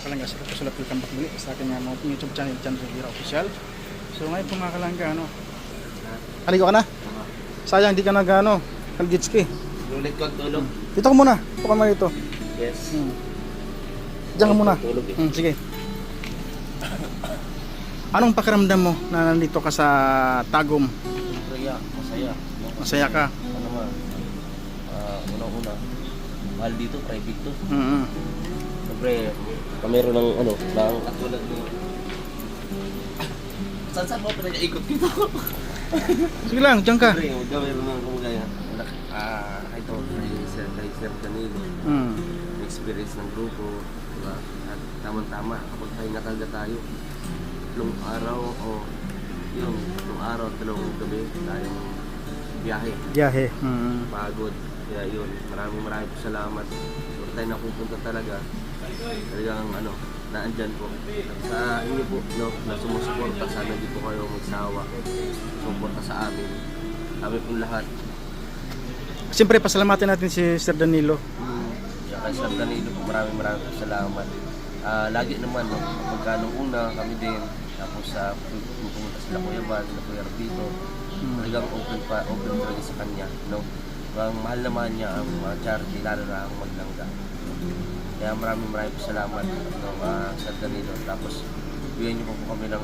kalangga, sa Kapusulat, welcome back muli sa aking YouTube channel, John Rivera Official. So ngayon po mga kalangga, aligo ka na? Sayang di ka nag-jetski. Ulit ko ang tulog. Dito ka muna, dito ka muna dito. Yes. Diyan ka muna. Tulog eh. Sige. Anong pakiramdam mo na nandito ka sa Tagum? Masaya. Masaya ka? Ano naman, unang-una, mahal dito, private to. Siyempre, kamero ng ng katulad mo. Saan mo pinag-ikot dito? Sige lang, diyan ka. Siyempre, kamero ng kumagaya. Ito, kay Sir Danilo. Experience ng grupo, diba? At tamang-tama, kapag pahinga talaga tayo, tatlong araw tatlong araw, tatlong gabi tayong biyahe. Pagod. Kaya yun, maraming po salamat. Kung tayo napupunta talagang naandyan po. Sa inyo po, na sumusuporta, sana di po kayo magsawa. Sumuporta sa amin. Kami po lahat. Siyempre, pasalamatin natin si Sir Danilo. Kaya kay Sir Danilo po, maraming po salamat. Lagi naman, kapag nung una kami din, tapos pumunta sila Kuya Van, sila Kuya Rabito, talagang open talaga sa kanya, no? Ang mahal naman niya ang charity, lalo na ang maglangga. Kaya maraming po salamat Sir Danilo. Tapos bigyan niyo po kami ng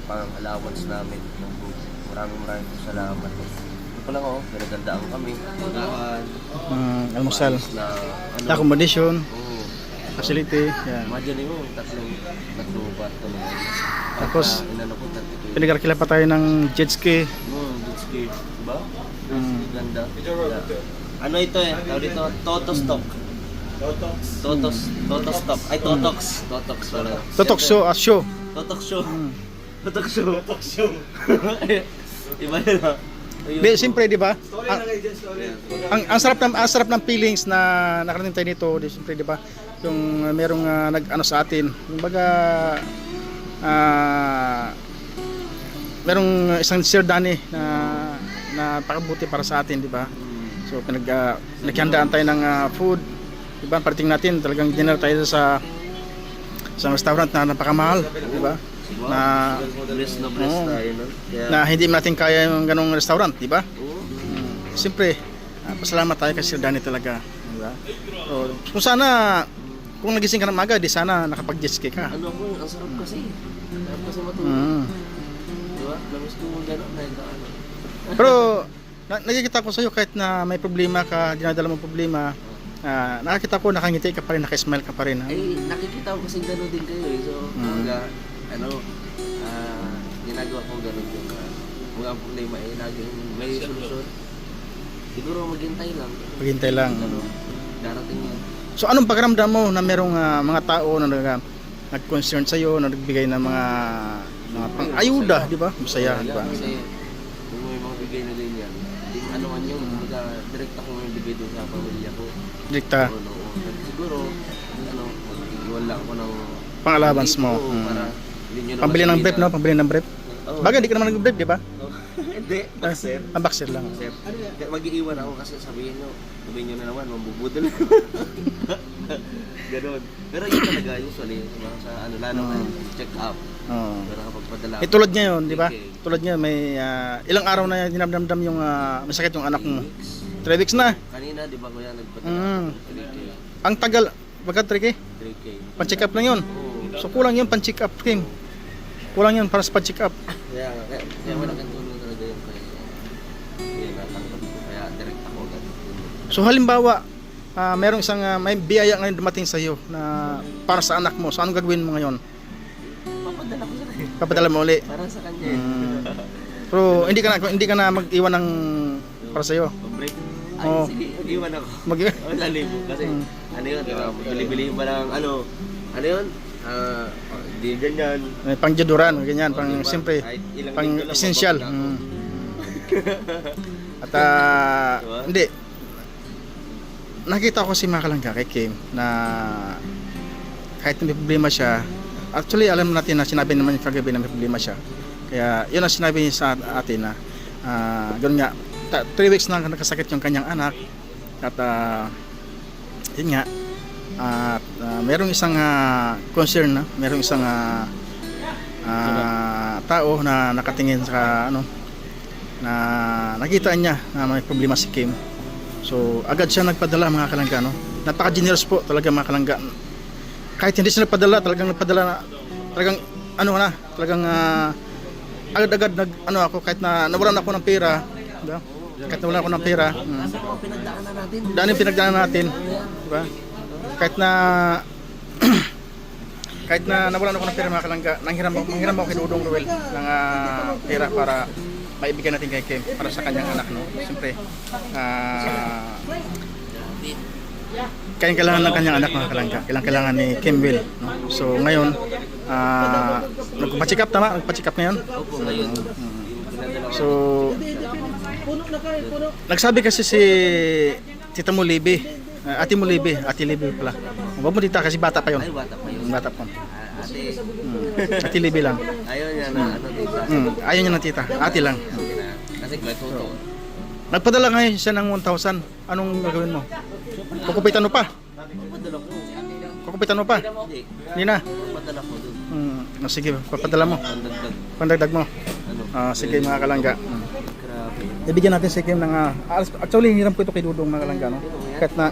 pang-allowance namin ng group. Maraming po salamat. Ito pa lang pinagandaan kami. Almusal, na accommodation, facility, yan. Imagine mo, tatlong kwarto na yan. Tapos, pinag-arkila pa tayo ng jet ski. Jet ski, diba? Ganda. Ano ito tawag dito? Totostock. Totostock. Ay, Totox. Totox pala. Totok show, show. Totox show. Totox show. Iba na. Di, siyempre, di ba? Ang sarap ng feelings na nakarating tayo nito, di siyempre, di ba? Yung merong nag-ano sa atin. Kumbaga merong isang Sir Danny na pakabuti para sa atin, di ba? So naghandaan tayo ng food, di ba? Parating natin talagang dinner tayo sa restaurant na napakamahal, di ba? Na bless tayo, no? Na hindi natin kaya yung ganong restaurant, di ba? Siyempre, pasalamat tayo kay Sir Danny talaga, di ba? So, kung sana kung nagising ka ng maga, di sana nakapag-jet ski ka. Ang sarap kasi. Sarap kasi matulog. Diba? Namiss ko mong gano'n dahil Pero, nakikita ko sa'yo kahit na may problema ka, dinadala mong problema, nakakita ko, nakangiti ka pa rin, nakismile ka pa rin. Ay, nakikita ko kasi gano'n din kayo eh. So, ginagawa ko gano'n din. Mga problema eh, laging may solusyon. Siguro maghintay lang. Maghintay lang. Darating yan. So anong pakiramdam mo na merong mga tao na nag-concern sa iyo, na nagbigay ng mga pang-ayuda, di ba? Masaya, di ba? Kasi kung may mga bigay na ganyan, ano man yung direct ako may bigay doon sa pamilya ko. Direkta. Siguro, mag-iwan lang ako ng pang-allowance mo. Para pambili ng brief, no? Pambili ng brief. Bagay, di ka naman nag-brief, di ba? Hindi, boxer. Boxer lang. Mag-iiwan ako kasi sabihin nyo na naman, mambubudol. Ganon. Pero yun talaga, usually, sa lalo na check up. Pero kapag padala. Tulad niya yun, di ba? Tulad niya, may ilang araw na dinamdam yung may sakit yung anak mo. 3 weeks na. Kanina, di ba kuya, nagpadala 3K. Ang tagal, bagkat 3K? 3K. Pan-check up lang yun. So kulang yun, pan-check up, Kim. Kulang yun para sa pan-check up. Kaya malaking tulong talaga yung kaya natanggap ko. Kaya direct ako agad. So halimbawa, merong isang may biyaya ngayon dumating sa iyo na para sa anak mo. So anong gagawin mo ngayon? Papadala ko sa kanya. Papadala mo uli. Para sa kanya. Pero hindi ka na mag-iwan ng para sa iyo. Break. Ay, sige, mag-iwan ako. Mag-iwan. Lalibo kasi bili-bili ba ng ano yun? Di ganyan. Pang jaduran, ganyan, pang siyempre, pang essential. At hindi. Nakita ko si mga kalangga kay Kim na kahit may problema siya, actually alam natin na sinabi naman yung kagabi na may problema siya. Kaya yun ang sinabi niya sa atin na gano'n nga, 3 weeks na nakasakit yung kanyang anak at yun nga, merong isang concern na, merong isang tao na nakatingin sa ano, na nakita niya na may problema si Kim. So agad siya nagpadala mga kalangga, no? Napaka-generous po talaga mga kalangga. Kahit hindi siya nagpadala, talagang talagang ano na, talagang agad-agad ano ako, kahit na nawalan ako ng pera, diba? Kahit nawalan ako ng pera, Pinagdaanan natin. daan yung pinagdaanan natin, diba? Kahit na kahit na nawalan ako ng pera mga kalangga, nanghiram ako kay Dudong Ruel ng pera para maibigay natin kay Kim para sa kanyang anak, no? Siyempre kailangan ng kanyang anak mga kalangga, kailangan ni Kim Will, no? So ngayon nagpa-check up, tama? Nagpa-check up ngayon? Opo, ngayon. So nagsabi kasi si Tita Mulibi, Ate Mulibi, Ate Libi pala. Huwag mo tita kasi bata pa yun. Ay, bata pa yun. Bata pa. Ate, Ate Libi lang. ayaw niya na ano dito. Ayaw niya ng tita, ate lang. Kasi may tuto. Nagpadala ngayon siya ng 1,000. Anong gagawin mo? Kukupitan mo pa? Padala ko. Kukupitan mo pa? Hindi. Hindi na. Padala ko doon. Sige, papadala mo. Pandagdag. Pandagdag mo. Ano? Sige mga kalangga. Grabe. Ibigyan natin si Kim ng actually hiram ko ito kay Dudong mga kalangga, no? Kahit na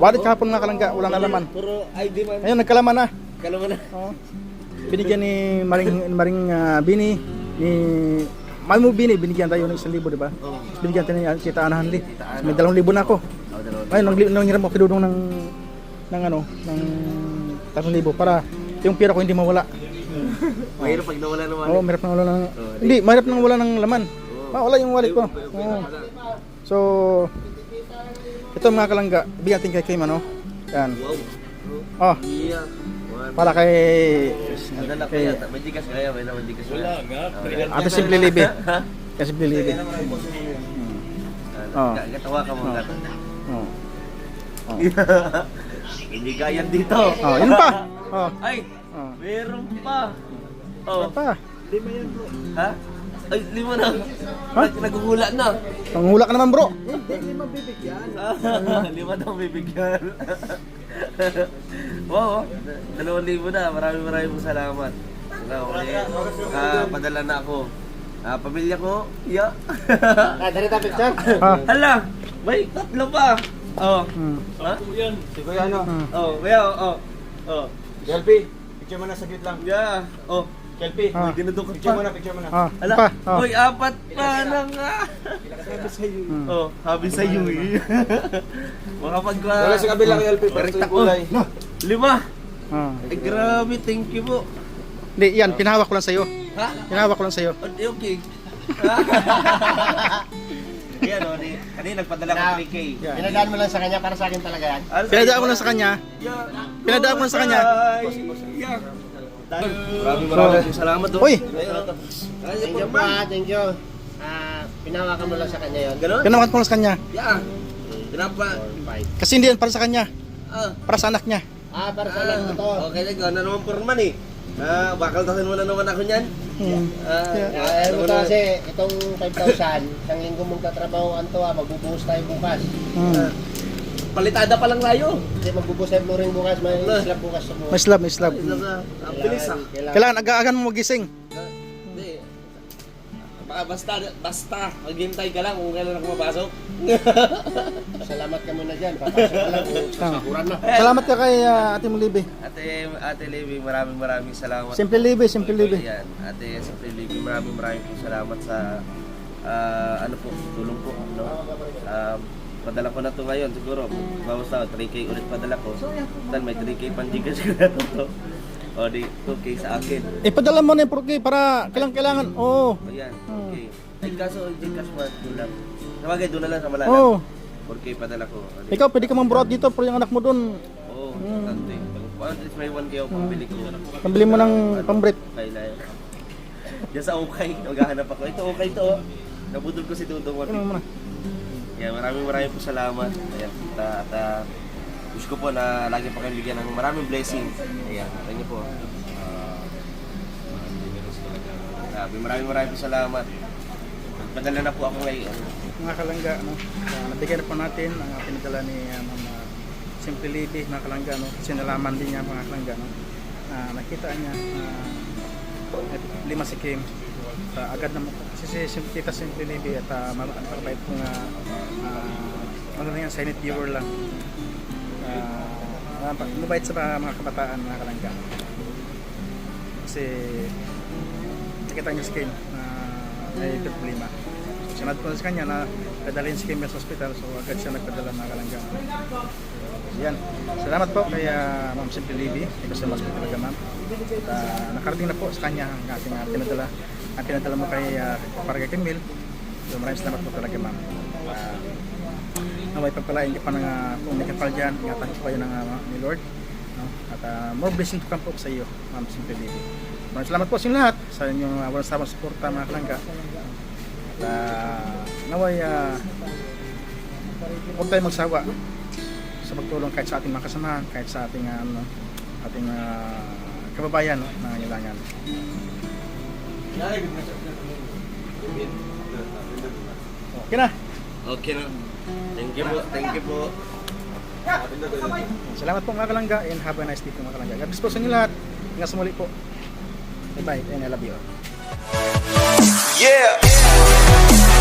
wallet kahapon mga kalangga, walang alaman. Puro ID man. Ngayon nagkalaman na. Kala mo na. Oo. Binigyan ni Maring Bini ni Malmo Bini, binigyan tayo ng 1,000, di ba? Oo. Binigyan tayo ni Tita Anahanli. May 2,000 na ako. Oh, dalawa. Ngayon nanghiram ako kay Dudong ng ano, ng 3,000 para yung pera ko hindi mawala. Mahirap pag nawala ng wallet. Oo, mahirap nang wala ng hindi, mahirap nang wala ng laman. Wala yung wallet ko. Oo. So ito mga kalangga, bigyan natin kay Kim, ano? Yan. Wow. Oh, Yeah. para kay Nadala ko yata. May dikas kaya. May naman dikas wala. Ate Simple Libe. Kay Simple Libe. Oh. Gatawa ka mo gata. Oh. Hindi gayan dito. Oh, yun pa. Oh. Ay, Oh. meron pa. Oh. Yun pa. Ha? Ay, 5 na. Ha? Naguhula na. Panghula ka naman, bro. 5 daw bibigyan. Wow, 2,000 na. Maraming po salamat. Padala na ako. Pamilya ko, iya. Dari ta picture? Ah. Hala, may 3 pa. Oh. Ha? Si Kuya ano? Oh, kuya, oh. Oh. Kelpie, picture mo na saglit lang. Yeah. Oh. Kelpie, Ah. Dinudukot picture mo pa. na, picture mo na. Ah, Hala, pa. Oh. uy, 4 pa nang Oh, habi sa iyo eh. Makapagka... Wala sa kabilang Kelpie, para sa kulay. 5. Ah. Ay, grabe, thank you po. Hindi, yan, pinahawak ko lang sa'yo. Ha? Pinahawak ko lang sa'yo. Okay. Ayan o, kanina nagpadala ko 3K. Pinadaan mo lang sa kanya para sa akin talaga yan. Pinadaan ko lang sa kanya. Pinadaan ko lang sa kanya. Maraming salamat doon. Uy! Thank you pa, thank you. Pinawakan mo lang sa kanya yun. Ganon? Pinahawak ko lang sa kanya. Yeah. Pinapa. Kasi hindi yan para sa kanya. Ah. Para sa anak niya. Para sa anak mo to. Okay, ikaw na naman porman eh. Bakal tasin mo na naman ako niyan. Mo to kasi itong 5,000, isang linggo mong tatrabaho anto magbubuhos tayo bukas. Palitada pa lang tayo. Kasi magbubuhos tayo flooring bukas, may slab bukas sa buhos. May slab, may slab. Ang bilis ah. Kailangan aga-agan mo magising. Hindi. Basta. Maghintay ka lang kung kailan ako mapasok. Salamat ka muna dyan. Papasok ka lang kung sasiguran na. Salamat ka kay Ate Mulibe. Ate Levi, maraming salamat. Simple Libe, Simple Libe. Ayan, Ate Simple Levi, maraming po salamat sa ano po, tulong po. No? Padala ko na to ngayon siguro. Bawas na 3K ulit padala ko. Then may 3K pandigas ko na to. O di 2K sa akin. Ipadala mo na yung 4K para kailangan. Oo. Ayan, okay. Ay kaso, Gcash mo doon lang. Sabagay, doon na lang sa Malala. Oo. 4K padala ko. Ikaw, pwede ka mang-broad dito pero yung anak mo doon. Oo, tante. At least may 1K ako pambili ko. Pambili mo ng pambrit. Kailan. Diyan sa okay, maghahanap ako. Ito okay to. Nabudol ko si Dudong. Ano mo na? Yan, maraming po salamat. Ayan, at wish ko po na lagi pa kayo bigyan ng maraming blessing. Ayan, thank you po. Maraming po salamat. Padala na po ako ngayon. Mga kalangga, no? Nabigyan na po natin ang pinadala ni Mama Simple Libby mga kalangga, no? Kasi nalaman din niya mga kalangga, no? Nakita niya lima si Kim, agad na mo kasi si Tita Simple Libby at mabait kong ano na yan, silent viewer lang, mabait sa mga kabataan mga kalangga, kasi nakita niya si Kim may problema. Sinad ko sa kanya na padalhin si Kim sa hospital, so agad siya nagpadala mga kalangga. Yan. Salamat po kay Ma'am Simple Libby. Kasi mas po talaga ma'am. At nakarating na po sa kanya ang ating pinadala. Ang pinadala mo kay para kay Kimil. So maraming salamat po talaga ma'am. Naway pagpalain ka pa ng kung may kapal dyan, ingatan ko kayo ng ni Lord. No? At more blessing to come po sa iyo, Ma'am Simple Libby. Maraming salamat po sa inyong lahat sa inyong walang sawang suporta mga kalangga. Naway huwag tayo magsawa sa pagtulong kahit sa ating mga kasamahan, kahit sa ating ating kababayan, no, na nangangailangan. Okay na. Okay na. Thank you po. Thank you po. Salamat po mga kalangga and have a nice day po mga kalangga. God bless po sa inyo lahat. Hanggang sa muli po. Bye bye and I love you all. Yeah.